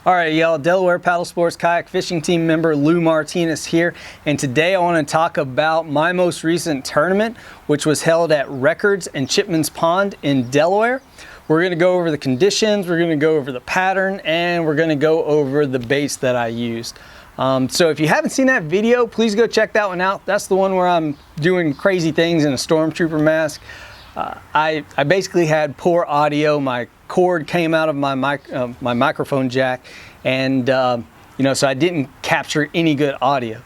All right, y'all, Delaware Paddle Sports kayak fishing team member Lou Martinez here, and today I want to talk about my most recent tournament, which was held at Records and Chipman's Pond in Delaware. We're going to go over the conditions, we're going to go over the pattern, and we're going to go over the baits that I used. So if you haven't seen that video, please go check that one out. That's the one where I'm doing crazy things in a stormtrooper mask. I basically had poor audio. My cord came out of my microphone jack, and so I didn't capture any good audio.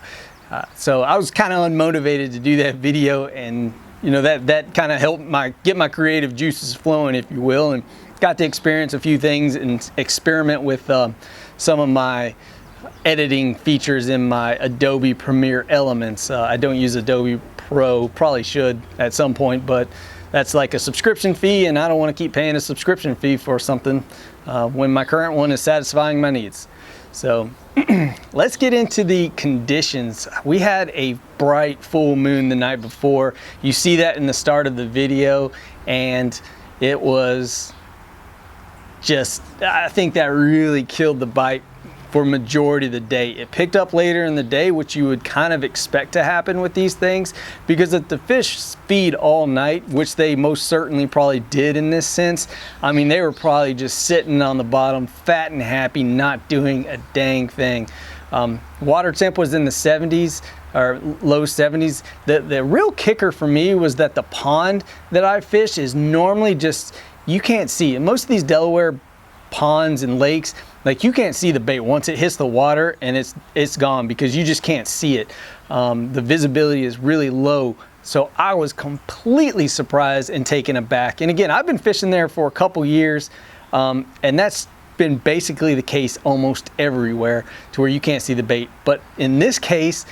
So I was kind of unmotivated to do that video, and that kind of helped get my creative juices flowing, if you will, and got to experience a few things and experiment with some of my editing features in my Adobe Premiere Elements. I don't use Adobe Pro, probably should at some point, but that's like a subscription fee, and I don't want to keep paying a subscription fee for something when my current one is satisfying my needs. So let's get into the conditions. We had a bright full moon the night before. You see that in the start of the video, and it was just, I think that really killed the bite for majority of the day. It picked up later in the day, which you would kind of expect to happen with these things, because if the fish feed all night, which they most certainly probably did in this sense, I mean, they were probably just sitting on the bottom, fat and happy, not doing a dang thing. Water temp was in the 70s or low 70s. The real kicker for me was that the pond that I fish is normally just, you can't see it. Most of these Delaware ponds and lakes, like, you can't see the bait once it hits the water, and it's gone because you just can't see it. The visibility is really low, so I was completely surprised and taken aback. And again, I've been fishing there for a couple years, and that's been basically the case almost everywhere, to where you can't see the bait. But in this case,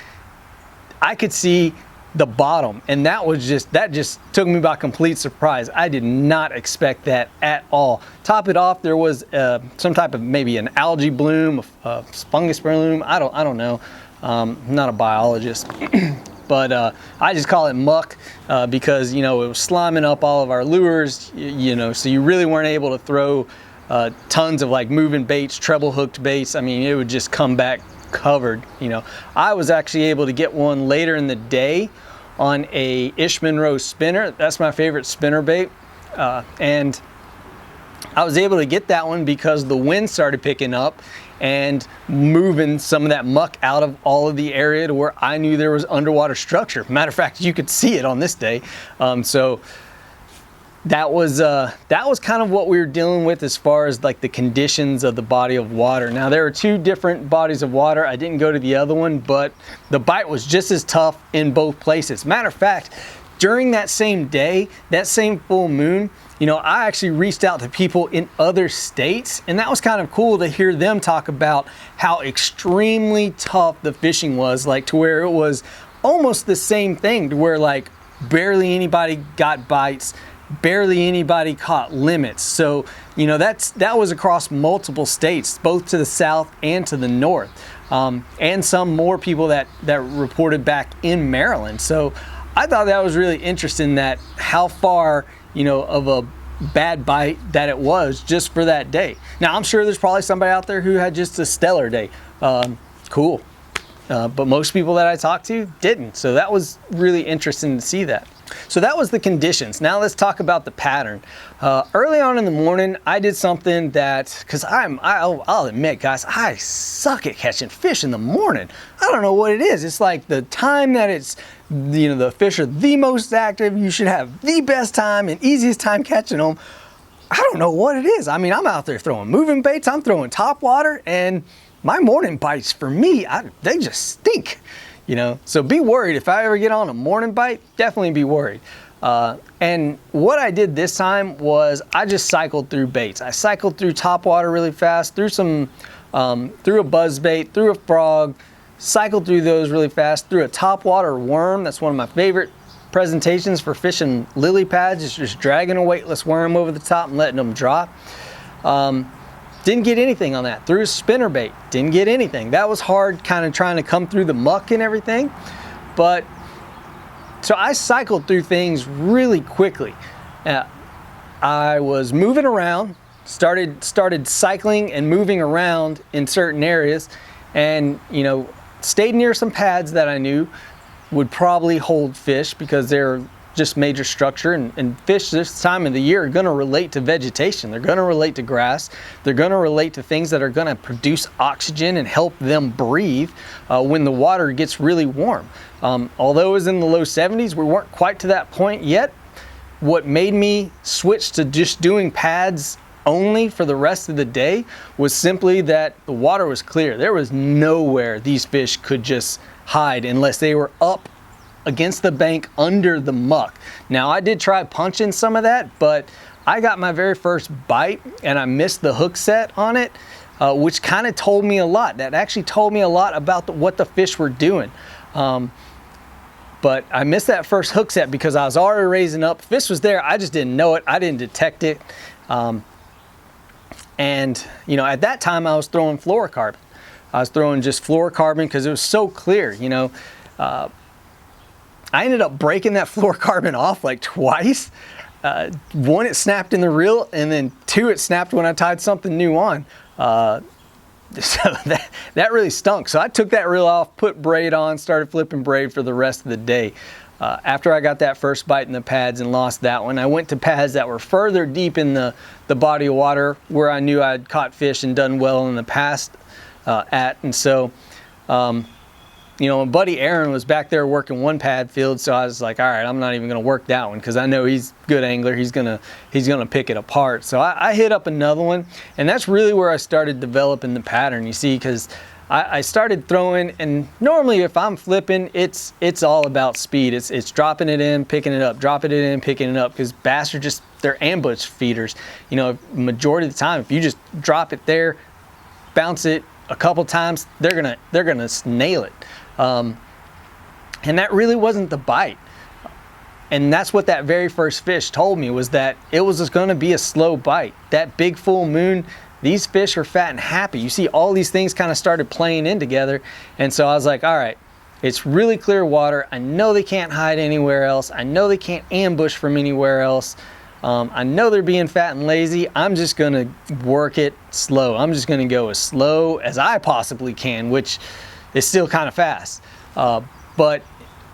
I could see the bottom, and that just took me by complete surprise. I did not expect that at all. Top it off, there was some type of, maybe an algae bloom, a fungus bloom, I don't know. I'm not a biologist. But I just call it muck because it was sliming up all of our lures, so you really weren't able to throw tons of like moving baits, treble hooked baits. I mean, it would just come back covered. I was actually able to get one later in the day on a Ishman spinner. That's my favorite spinner bait, and I was able to get that one because the wind started picking up and moving some of that muck out of all of the area to where I knew there was underwater structure. Matter of fact, you could see it on this day. So that was kind of what we were dealing with as far as like the conditions of the body of water. Now, there are two different bodies of water. I didn't go to the other one, but the bite was just as tough in both places. Matter of fact, during that same day, that same full moon, I actually reached out to people in other states, and that was kind of cool to hear them talk about how extremely tough the fishing was, like to where it was almost the same thing, to where like barely anybody got bites, barely anybody caught limits. So that was across multiple states, both to the south and to the north, and some more people that reported back in Maryland. So I thought that was really interesting, that how far of a bad bite that it was just for that day. Now, I'm sure there's probably somebody out there who had just a stellar day. Cool. But most people that I talked to didn't. So that was really interesting to see that. So that was the conditions. Now let's talk about the pattern. Early on in the morning, I did something that, because I'll admit, guys, I suck at catching fish in the morning. I don't know what it is. It's like the time that it's, the fish are the most active. You should have the best time and easiest time catching them. I don't know what it is. I mean, I'm out there throwing moving baits. I'm throwing top water, and my morning bites, for me, they just stink. So be worried. If I ever get on a morning bite, definitely be worried. And what I did this time was I just cycled through baits. I cycled through top water really fast, through a buzz bait, through a frog, cycled through those really fast, through a top water worm. That's one of my favorite presentations for fishing lily pads, is just dragging a weightless worm over the top and letting them drop. Didn't get anything on that. Threw a spinner bait, didn't get anything. That was hard, kind of trying to come through the muck and everything. But so I cycled through things really quickly. I was moving around, started cycling and moving around in certain areas, and stayed near some pads that I knew would probably hold fish because they're just major structure, and fish this time of the year are going to relate to vegetation. They're going to relate to grass. They're going to relate to things that are going to produce oxygen and help them breathe when the water gets really warm. Although it was in the low 70s, we weren't quite to that point yet. What made me switch to just doing pads only for the rest of the day was simply that the water was clear. There was nowhere these fish could just hide unless they were up against the bank under the muck. Now, I did try punching some of that, but I got my very first bite and I missed the hook set on it, which kind of told me a lot. That actually told me a lot about what the fish were doing. But I missed that first hook set because I was already raising up. Fish was there, I just didn't know it. I didn't detect it. And at that time I was throwing fluorocarbon. I was throwing just fluorocarbon because it was so clear. I ended up breaking that fluorocarbon off like twice. One, it snapped in the reel, and then two, it snapped when I tied something new on. So that really stunk. So I took that reel off, put braid on, started flipping braid for the rest of the day. After I got that first bite in the pads and lost that one, I went to pads that were further deep in the body of water where I knew I'd caught fish and done well in the past and so my buddy Aaron was back there working one pad field, so I was like, all right, I'm not even going to work that one because I know he's a good angler. He's gonna pick it apart. So I hit up another one, and that's really where I started developing the pattern. You see, because I started throwing, and normally if I'm flipping, it's all about speed. It's dropping it in, picking it up, dropping it in, picking it up, because bass are they're ambush feeders. Majority of the time, if you just drop it there, bounce it a couple times, they're gonna nail it. And that really wasn't the bite. And that's what that very first fish told me, was that it was just going to be a slow bite. That big full moon, these fish are fat and happy. You see all these things kind of started playing in together. And so I was like, all right, it's really clear water. I know they can't hide anywhere else. I know they can't ambush from anywhere else. I know they're being fat and lazy. I'm just going to work it slow. I'm just going to go as slow as I possibly can, which is still kind of fast. But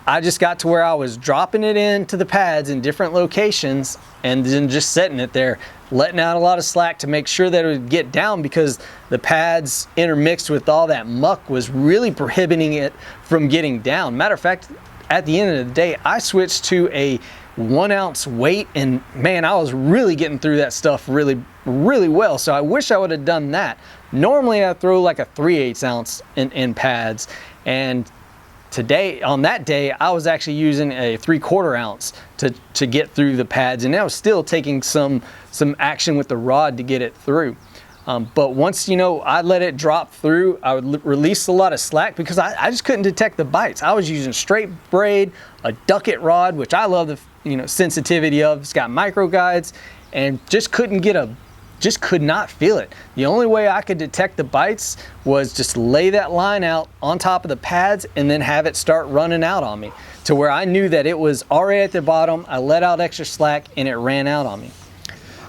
I just got to where I was dropping it into the pads in different locations and then just setting it there, letting out a lot of slack to make sure that it would get down, because the pads intermixed with all that muck was really prohibiting it from getting down. Matter of fact, at the end of the day, I switched to a 1 ounce weight, and man, I was really getting through that stuff really, really well. So I wish I would have done that. Normally I throw like a 3/8 ounce in pads, and today, on that day, I was actually using a 3/4 ounce to get through the pads, and I was still taking some action with the rod to get it through. But once I let it drop through, I would release a lot of slack because I just couldn't detect the bites. I was using straight braid, a ducket rod, which I love the sensitivity of. It's got micro guides, and just could not feel it. The only way I could detect the bites was just lay that line out on top of the pads and then have it start running out on me to where I knew that it was already at the bottom. I let out extra slack and it ran out on me.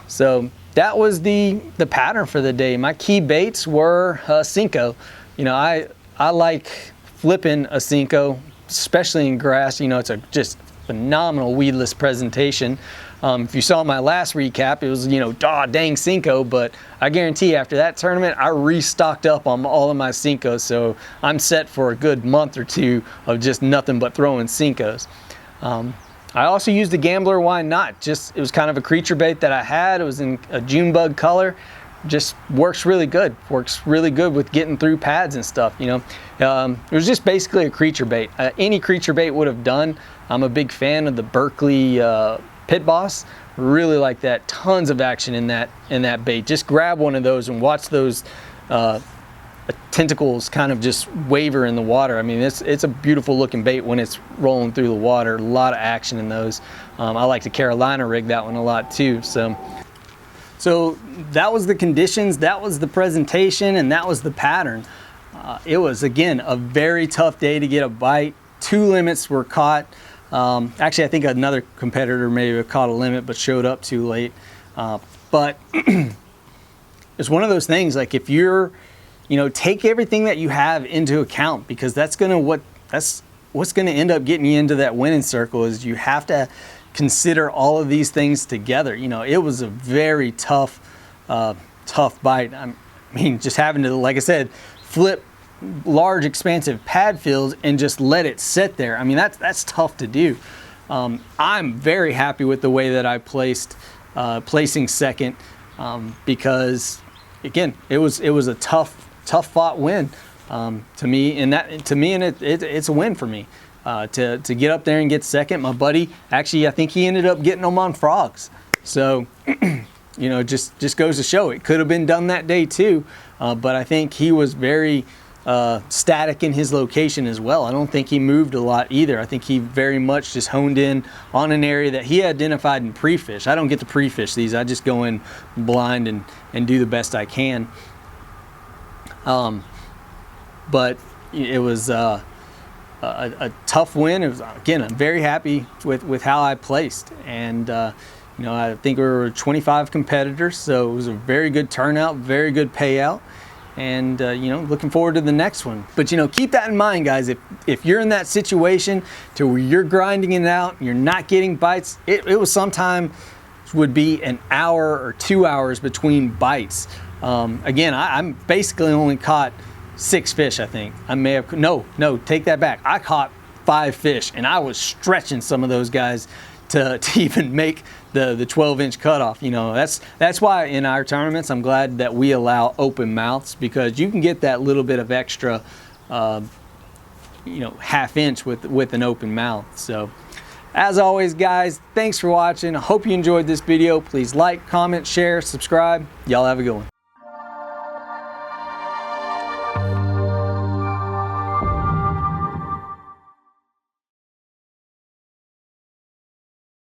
So that was the pattern for the day. My key baits were Senko. I like flipping a Senko, especially in grass. It's a just phenomenal weedless presentation. If you saw my last recap, it was, dang Senko, but I guarantee after that tournament, I restocked up on all of my Senkos, so I'm set for a good month or two of just nothing but throwing Senkos. I also used the Gambler Why Not. It was kind of a creature bait that I had. It was in a June bug color. Just works really good. Works really good with getting through pads and stuff. It was just basically a creature bait. Any creature bait would have done. I'm a big fan of the Berkeley Pit Boss. Really like that. Tons of action in that bait. Just grab one of those and watch those tentacles kind of just waver in the water. I mean, it's a beautiful looking bait when it's rolling through the water. A lot of action in those. I like to Carolina rig that one a lot too. So that was the conditions, that was the presentation, and that was the pattern. It was, again, a very tough day to get a bite. 2 limits were caught. Actually, I think another competitor maybe caught a limit but showed up too late. But it's one of those things, like if you're, you know, take everything that you have into account, because that's what's gonna end up getting you into that winning circle. Is you have to consider all of these things together. You know, it was a very tough bite. I mean, just having to, like I said, flip large expansive pad fields and just let it sit there. I mean, that's tough to do. I'm very happy with the way that I placed, placing second, because again, it was a tough fought win to me, and it's a win for me to get up there and get second. My buddy, actually, I think he ended up getting them on frogs. So, you know, just goes to show it could have been done that day too. But I think he was very static in his location as well. I don't think he moved a lot either. I think he very much just honed in on an area that he identified in pre-fish. I don't get to pre-fish these. I just go in blind and do the best I can. But it was a tough win. It was, again, I'm very happy with how I placed, and you know, I think we were 25 competitors, so it was a very good turnout, very good payout, and you know, looking forward to the next one. But you know, keep that in mind, guys. If you're in that situation to where you're grinding it out, you're not getting bites, it was sometime would be an hour or 2 hours between bites. Again, I'm basically only caught 6 fish, I think. I may have, no, take that back. I caught 5 fish, and I was stretching some of those guys to even make the 12-inch cutoff. You know, that's why in our tournaments, I'm glad that we allow open mouths, because you can get that little bit of extra, you know, half-inch with an open mouth. So, as always, guys, thanks for watching. I hope you enjoyed this video. Please like, comment, share, subscribe. Y'all have a good one.